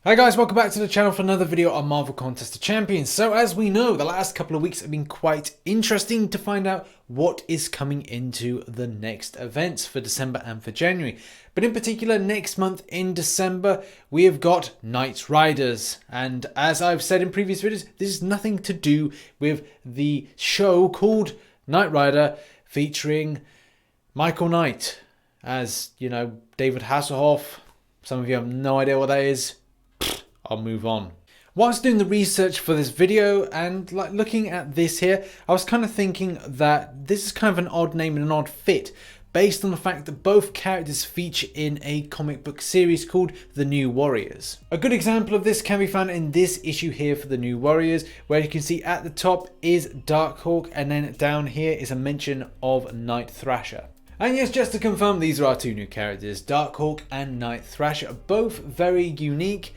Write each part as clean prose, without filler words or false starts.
Hi guys, welcome back to the channel for another video on Marvel Contest of Champions. So as we know, the last couple of weeks have been quite interesting to find out what is coming into the next events for December and for January. But in particular, next month in December, we have got Knight Riders. And as I've said in previous videos, this is nothing to do with the show called Knight Rider featuring Michael Knight as, you know, David Hasselhoff. Some of you have no idea what that is. I'll move on. Whilst doing the research for this video and looking at this here, I was kind of thinking that this is kind of an odd name and an odd fit based on the fact that both characters feature in a comic book series called The New Warriors. A good example of this can be found in this issue here for The New Warriors, where you can see at the top is Darkhawk and then down here is a mention of Night Thrasher. And yes, just to confirm, these are our two new characters, Darkhawk and Night Thrasher, both very unique.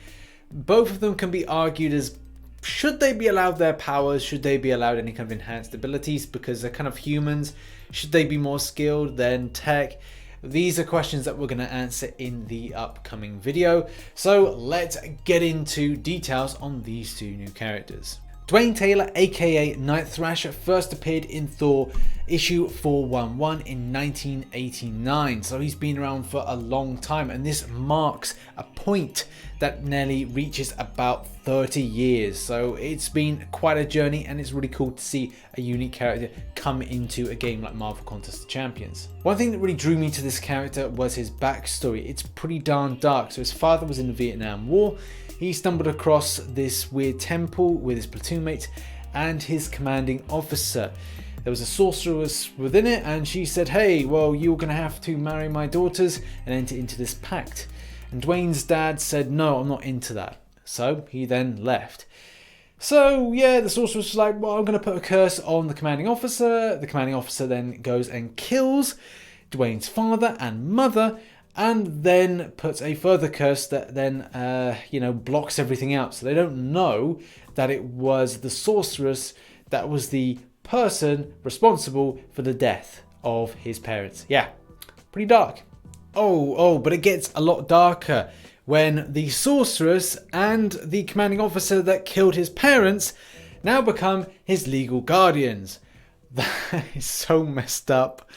Both of them can be argued as, should they be allowed their powers? Should they be allowed any kind of enhanced abilities? Because they're kind of humans. Should they be more skilled than tech? These are questions that we're going to answer in the upcoming video. So let's get into details on these two new characters. Dwayne Taylor, aka Night Thrasher, first appeared in Thor issue 411 in 1989, so he's been around for a long time, and this marks a point that nearly reaches about 30 years. So it's been quite a journey, and it's really cool to see a unique character come into a game like Marvel Contest of Champions. One thing that really drew me to this character was his backstory. It's pretty darn dark. So his father was in the Vietnam War. He stumbled across this weird temple with his platoon mates and his commanding officer. There was a sorceress within it, and she said, hey, well, you're going to have to marry my daughters and enter into this pact. And Dwayne's dad said, no, I'm not into that. So he then left. So yeah, the sorceress was like, well, I'm going to put a curse on the commanding officer. The commanding officer then goes and kills Dwayne's father and mother, and then puts a further curse that then, blocks everything out. So they don't know that it was the sorceress that was the person responsible for the death of his parents. Yeah, pretty dark. Oh, but it gets a lot darker when the sorceress and the commanding officer that killed his parents now become his legal guardians. That is so messed up.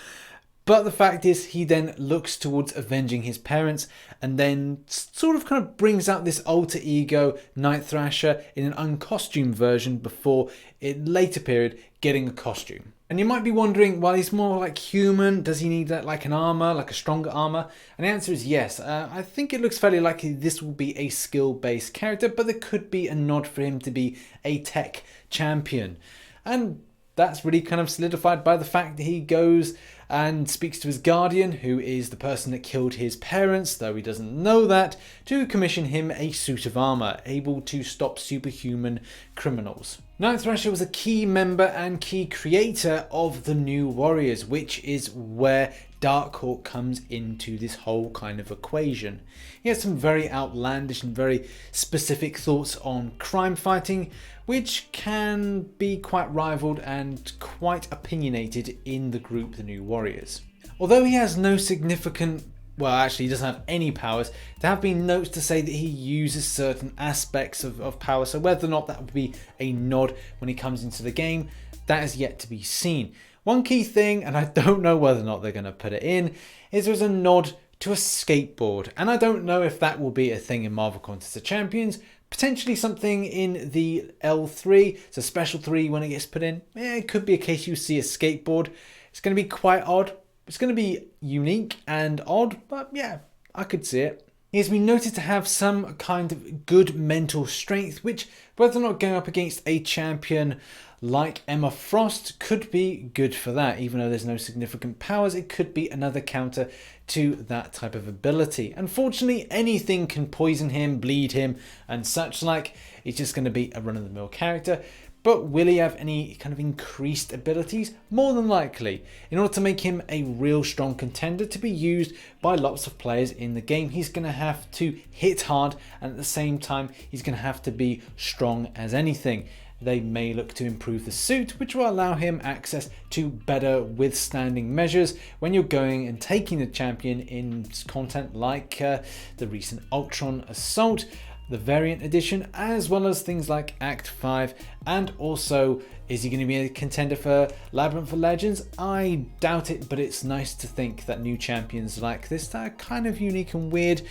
But the fact is, he then looks towards avenging his parents and then sort of kind of brings out this alter ego Night Thrasher in an uncostumed version before, in later period, getting a costume. And you might be wondering, well, he's more like human. Does he need that like an armor, like a stronger armor? And the answer is yes. I think it looks fairly likely this will be a skill-based character, but there could be a nod for him to be a tech champion. And that's really kind of solidified by the fact that he goes and speaks to his guardian, who is the person that killed his parents, though he doesn't know that, to commission him a suit of armor, able to stop superhuman criminals. Night Thrasher was a key member and key creator of the New Warriors, which is where Darkhawk comes into this whole kind of equation. He has some very outlandish and very specific thoughts on crime fighting, which can be quite rivaled and quite opinionated in the group The New Warriors. Although he has no significant, well, actually he doesn't have any powers, there have been notes to say that he uses certain aspects of power, so whether or not that would be a nod when he comes into the game, that is yet to be seen. One key thing, and I don't know whether or not they're going to put it in, is there's a nod to a skateboard, and I don't know if that will be a thing in Marvel Contest of Champions. Potentially something in the L3, so Special 3 when it gets put in. It could be a case you see a skateboard. It's going to be quite odd. It's going to be unique and odd, but yeah, I could see it. He has been noted to have some kind of good mental strength, which, whether or not going up against a champion like Emma Frost, could be good for that. Even though there's no significant powers, it could be another counter to that type of ability. Unfortunately, anything can poison him, bleed him, and such like. It's just going to be a run-of-the-mill character. But will he have any kind of increased abilities? More than likely. In order to make him a real strong contender to be used by lots of players in the game, he's going to have to hit hard, and at the same time, he's going to have to be strong as anything. They may look to improve the suit, which will allow him access to better withstanding measures when you're going and taking the champion in content like the recent Ultron Assault, the variant edition, as well as things like Act 5, and also, is he going to be a contender for Labyrinth of Legends? I doubt it, but it's nice to think that new champions like this that are kind of unique and weird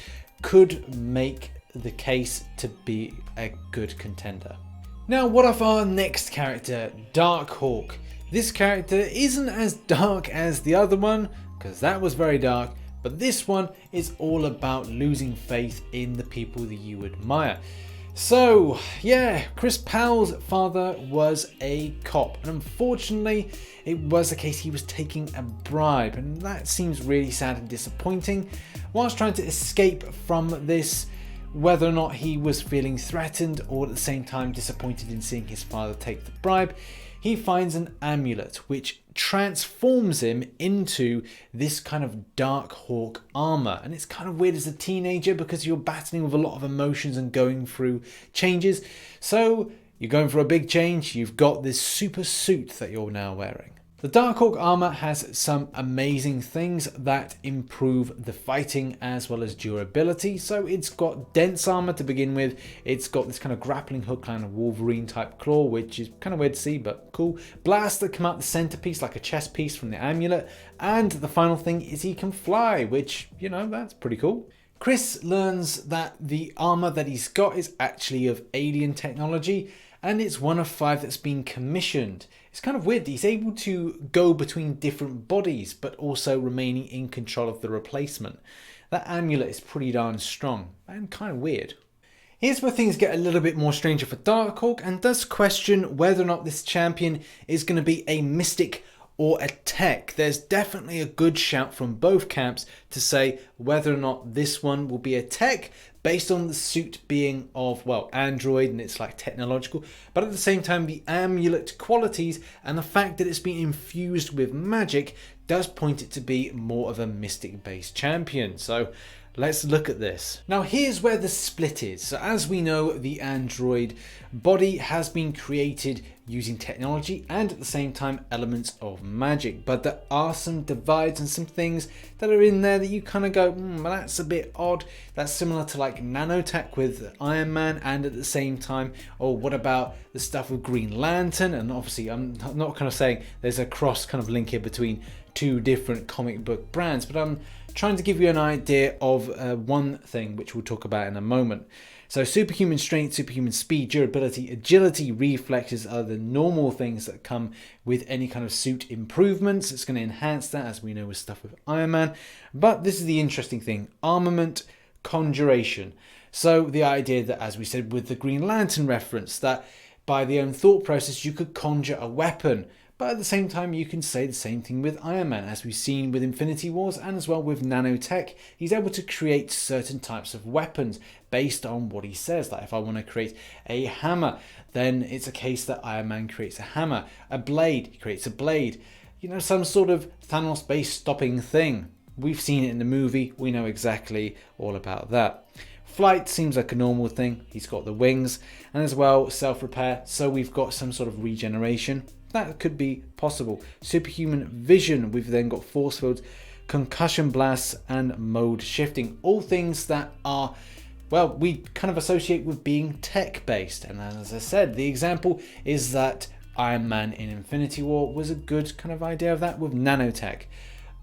could make the case to be a good contender. Now, what of our next character, Darkhawk? This character isn't as dark as the other one, because that was very dark, but this one is all about losing faith in the people that you admire. So yeah, Chris Powell's father was a cop, and unfortunately it was the case he was taking a bribe, and that seems really sad and disappointing. Whilst trying to escape from this, whether or not he was feeling threatened or at the same time disappointed in seeing his father take the bribe, he finds an amulet which transforms him into this kind of Darkhawk armor. And it's kind of weird as a teenager because you're battling with a lot of emotions and going through changes. So you're going for a big change, you've got this super suit that you're now wearing. The Darkhawk armor has some amazing things that improve the fighting as well as durability. So it's got dense armor to begin with. It's got this kind of grappling hook, kind of Wolverine type claw, which is kind of weird to see, but cool. Blasts that come out the centerpiece like a chest piece from the amulet. And the final thing is he can fly, which, you know, that's pretty cool. Chris learns that the armor that he's got is actually of alien technology, and it's one of 5 that's been commissioned. It's kind of weird. He's able to go between different bodies, but also remaining in control of the replacement. That amulet is pretty darn strong and kind of weird. Here's where things get a little bit more stranger for Darkhawk, and does question whether or not this champion is going to be a mystic or a tech. There's definitely a good shout from both camps to say whether or not this one will be a tech, based on the suit being of, well, Android and it's like technological, but at the same time the amulet qualities and the fact that it's been infused with magic does point it to be more of a mystic based champion. So let's look at this. Now here's where the split is. So as we know, the Android body has been created using technology and at the same time elements of magic, but there are some divides and some things that are in there that you kind of go, well, that's a bit odd. That's similar to like nanotech with Iron Man, and at the same time, oh, what about the stuff with Green Lantern? And obviously I'm not kind of saying there's a cross kind of link here between 2 different comic book brands, but I'm trying to give you an idea of one thing which we'll talk about in a moment. So superhuman strength, superhuman speed, durability, agility, reflexes are the normal things that come with any kind of suit improvements. It's going to enhance that, as we know with stuff with Iron Man. But this is the interesting thing, armament, conjuration. So the idea that, as we said with the Green Lantern reference, that by the own thought process you could conjure a weapon. But at the same time, you can say the same thing with Iron Man, as we've seen with Infinity Wars and as well with nanotech. He's able to create certain types of weapons based on what he says. Like if I want to create a hammer, then it's a case that Iron Man creates a hammer. A blade, he creates a blade. You know, some sort of Thanos-based stopping thing. We've seen it in the movie. We know exactly all about that. Flight seems like a normal thing. He's got the wings, and as well self-repair. So we've got some sort of regeneration. That could be possible. Superhuman vision, we've then got force fields, concussion blasts, and mode shifting. All things that are, well, we kind of associate with being tech based. And as I said, the example is that Iron Man in Infinity War was a good kind of idea of that with nanotech.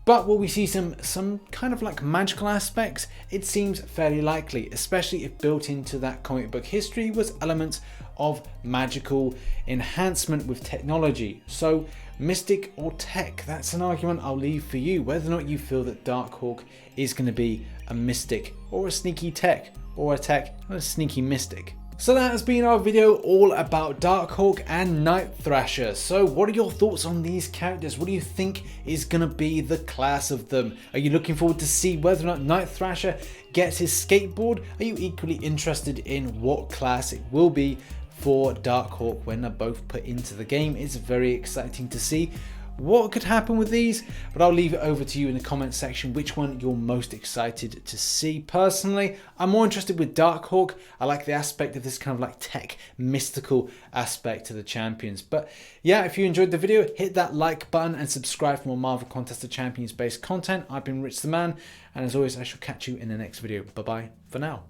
But will we see some kind of like magical aspects? It seems fairly likely, especially if built into that comic book history was elements of magical enhancement with technology. So mystic or tech, that's an argument I'll leave for you, whether or not you feel that Darkhawk is going to be a mystic or a sneaky tech, or a tech or a sneaky mystic. So that has been our video all about Darkhawk and Night Thrasher. So what are your thoughts on these characters? What do you think is going to be the class of them? Are you looking forward to see whether or not Night Thrasher gets his skateboard? Are you equally interested in what class it will be for Darkhawk when they're both put into the game? It's very exciting to see what could happen with these, but I'll leave it over to you in the comment section which one you're most excited to see. Personally, I'm more interested with Darkhawk. I like the aspect of this kind of like tech mystical aspect to the champions. But yeah, if you enjoyed the video, hit that like button and subscribe for more Marvel Contest of Champions based content. I've been Rich the Man, and as always, I shall catch you in the next video. Bye bye for now.